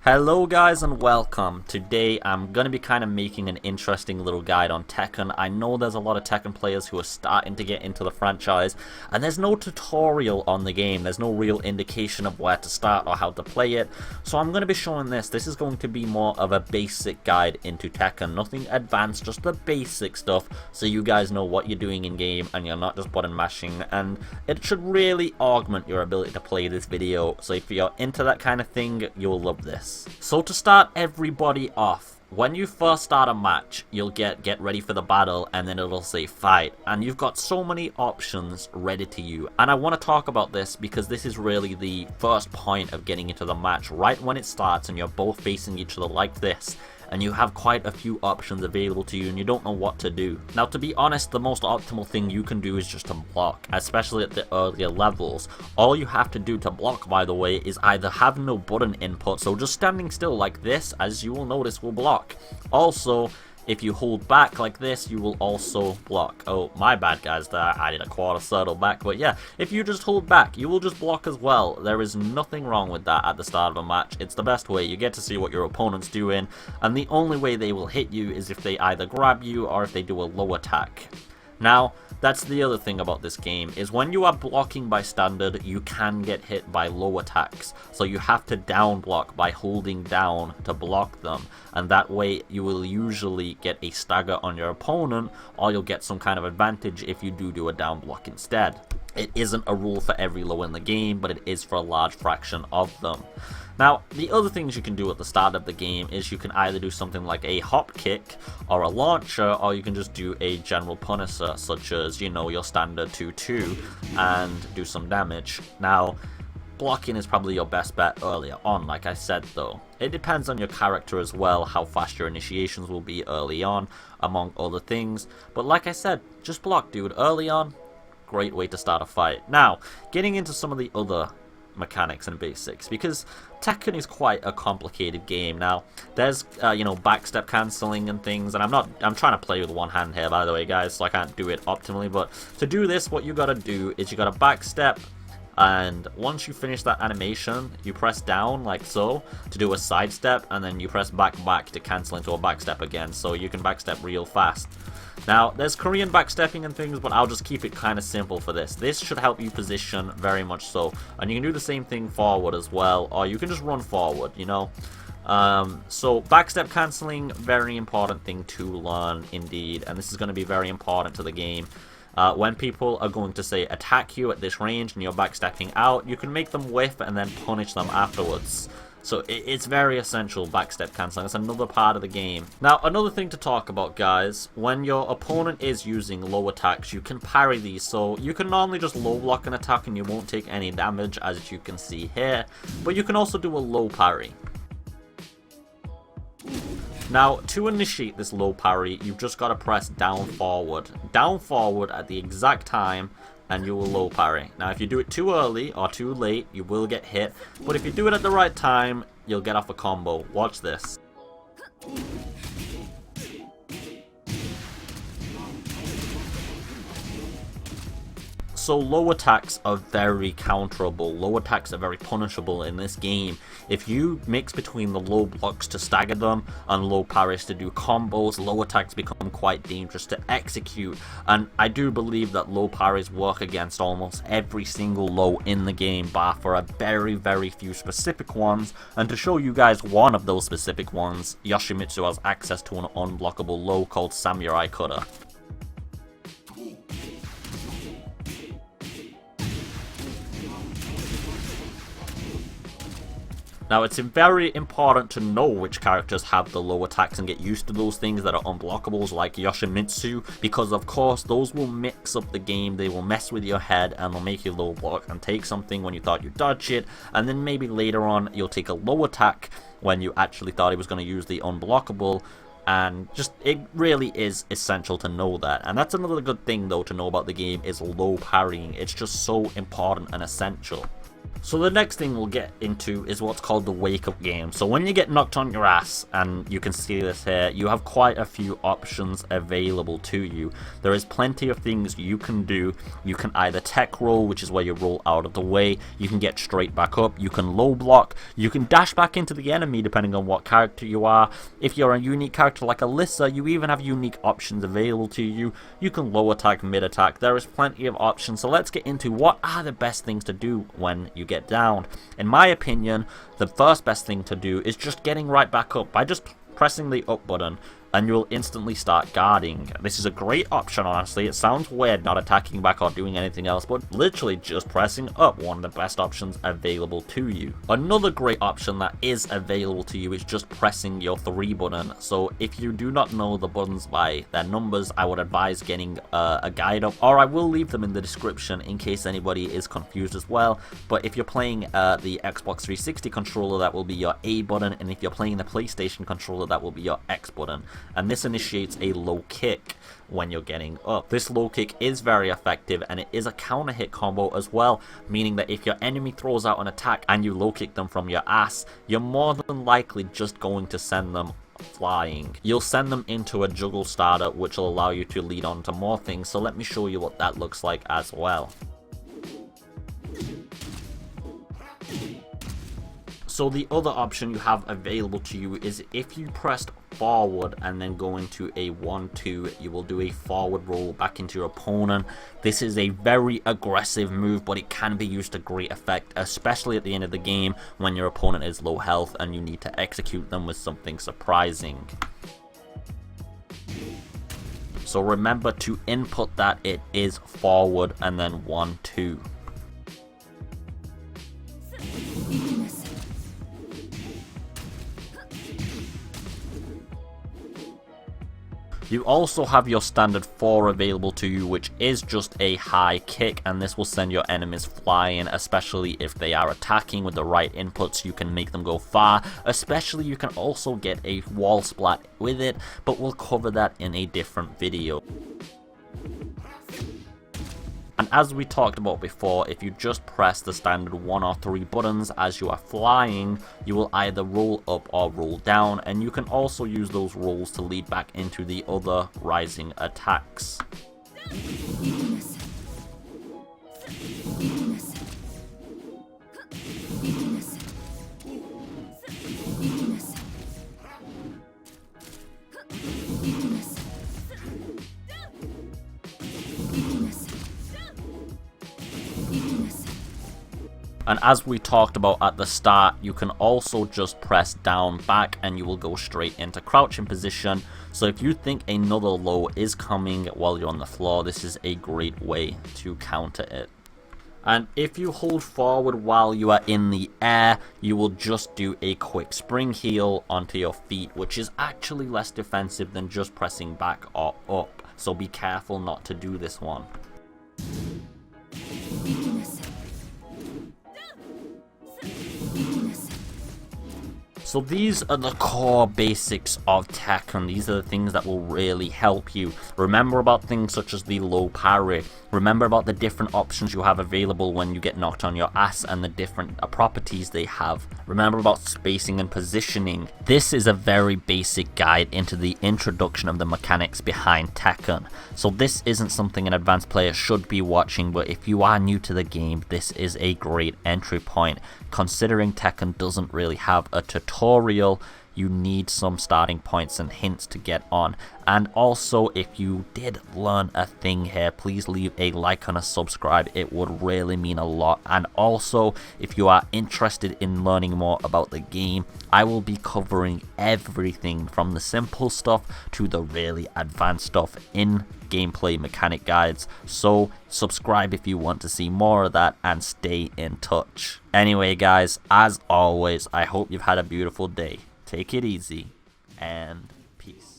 Hello guys and welcome. Today I'm going to be kind of making an interesting little guide on Tekken. I know there's a lot of Tekken players who are starting to get into the franchise and there's no tutorial on the game. There's no real indication of where to start or how to play it. So I'm going to be showing this. This is going to be more of a basic guide into Tekken. Nothing advanced, just the basic stuff so you guys know what you're doing in game and you're not just button mashing, and it should really augment your ability to play this video. So if you're into that kind of thing, you'll love this. So to start everybody off, when you first start a match, you'll get ready for the battle and then it'll say fight, and you've got so many options ready to you. And I want to talk about this because this is really the first point of getting into the match. Right when it starts and you're both facing each other like this, and you have quite a few options available to you and you don't know what to do. Now, to be honest, the most optimal thing you can do is just to block, especially at the earlier levels. All you have to do to block, by the way, is either have no button input, so just standing still like this, as you will notice, will block. Also, if you hold back like this, you will also block. Oh, my bad guys, there, I did a quarter circle back, but yeah, if you just hold back, you will just block as well. There is nothing wrong with that at the start of a match. It's the best way. You get to see what your opponent's doing, and the only way they will hit you is if they either grab you or if they do a low attack. Now, that's the other thing about this game, is when you are blocking by standard, you can get hit by low attacks. So you have to down block by holding down to block them. And that way you will usually get a stagger on your opponent, or you'll get some kind of advantage if you do a down block instead. It isn't a rule for every low in the game, but it is for a large fraction of them. Now, the other things you can do at the start of the game is you can either do something like a hop kick or a launcher, or you can just do a general punisher, such as, you know, your standard 2-2 and do some damage. Now, blocking is probably your best bet earlier on, like I said though. It depends on your character as well, how fast your initiations will be early on, among other things. But like I said, just block, dude, early on. Great way to start a fight. Now, getting into some of the other mechanics and basics, because Tekken is quite a complicated game. Now, there's you know, backstep cancelling and things, and I'm trying to play with one hand here, by the way, guys, so I can't do it optimally. But to do this, what you gotta do is you gotta backstep, and once you finish that animation, you press down like so to do a sidestep, and then you press back to cancel into a backstep again, so you can backstep real fast. Now, there's Korean backstepping and things, but I'll just keep it kind of simple for this. This should help you position very much so. And you can do the same thing forward as well, or you can just run forward, you know. So backstep cancelling, very important thing to learn indeed. And this is going to be very important to the game. When people are going to, say, attack you at this range and you're backstepping out, you can make them whiff and then punish them afterwards. So it's very essential, backstep cancelling. It's another part of the game. Now, another thing to talk about, guys, when your opponent is using low attacks, you can parry these. So you can normally just low block an attack and you won't take any damage, as you can see here. But you can also do a low parry. Now, to initiate this low parry, you've just got to press down forward at the exact time, and you will low parry. Now, if you do it too early or too late, you will get hit, but if you do it at the right time, you'll get off a combo. Watch this. So low attacks are very counterable. Low attacks are very punishable in this game. If you mix between the low blocks to stagger them and low parries to do combos, low attacks become quite dangerous to execute. And I do believe that low parries work against almost every single low in the game, bar for a very few specific ones. And to show you guys one of those specific ones, Yoshimitsu has access to an unblockable low called Samurai Cutter. Now, it's very important to know which characters have the low attacks and get used to those things that are unblockables, like Yoshimitsu, because of course those will mix up the game. They will mess with your head and they'll make you low block and take something when you thought you dodged it, and then maybe later on you'll take a low attack when you actually thought he was going to use the unblockable. And just, it really is essential to know that. And that's another good thing though to know about the game, is low parrying. It's just so important and essential. So the next thing we'll get into is what's called the wake up game. So when you get knocked on your ass, and you can see this here, you have quite a few options available to you. There is plenty of things you can do. You can either tech roll, which is where you roll out of the way. You can get straight back up. You can low block. You can dash back into the enemy depending on what character you are. If you're a unique character like Alyssa, you even have unique options available to you. You can low attack, mid attack. There is plenty of options. So let's get into what are the best things to do when you get down. In my opinion, the first best thing to do is just getting right back up by just pressing the up button, and you'll instantly start guarding. This is a great option, honestly. It sounds weird not attacking back or doing anything else, but literally just pressing up, one of the best options available to you. Another great option that is available to you is just pressing your 3 button. So if you do not know the buttons by their numbers, I would advise getting a guide up, or I will leave them in the description in case anybody is confused as well. But if you're playing the Xbox 360 controller, that will be your A button, and if you're playing the PlayStation controller, that will be your X button. And this initiates a low kick when you're getting up. This low kick is very effective, and it is a counter hit combo as well, meaning that if your enemy throws out an attack and you low kick them from your ass, you're more than likely just going to send them flying. You'll send them into a juggle starter, which will allow you to lead on to more things. So let me show you what that looks like as well. So the other option you have available to you is if you pressed forward and then go into a 1-2, you will do a forward roll back into your opponent. This is a very aggressive move, but it can be used to great effect, especially at the end of the game when your opponent is low health and you need to execute them with something surprising. So remember to input that it is forward and then 1-2. You also have your standard 4 available to you, which is just a high kick, and this will send your enemies flying, especially if they are attacking with the right inputs. You can make them go far, especially you can also get a wall splat with it, but we'll cover that in a different video. And as we talked about before, if you just press the standard 1 or 3 buttons as you are flying, you will either roll up or roll down, and you can also use those rolls to lead back into the other rising attacks. And as we talked about at the start, you can also just press down back and you will go straight into crouching position. So if you think another low is coming while you're on the floor, this is a great way to counter it. And if you hold forward while you are in the air, you will just do a quick spring heel onto your feet, which is actually less defensive than just pressing back or up. So be careful not to do this one. So these are the core basics of Tekken. These are the things that will really help you. Remember about things such as the low parry. Remember about the different options you have available when you get knocked on your ass and the different properties they have. Remember about spacing and positioning. This is a very basic guide into the introduction of the mechanics behind Tekken. So this isn't something an advanced player should be watching, but if you are new to the game, this is a great entry point. Considering Tekken doesn't really have a tutorial, you need some starting points and hints to get on. And also, if you did learn a thing here, please leave a like and a subscribe. It would really mean a lot. And also, if you are interested in learning more about the game, I will be covering everything from the simple stuff to the really advanced stuff in gameplay mechanic guides. So subscribe if you want to see more of that, and stay in touch. Anyway guys, as always, I hope you've had a beautiful day. Take it easy, and peace.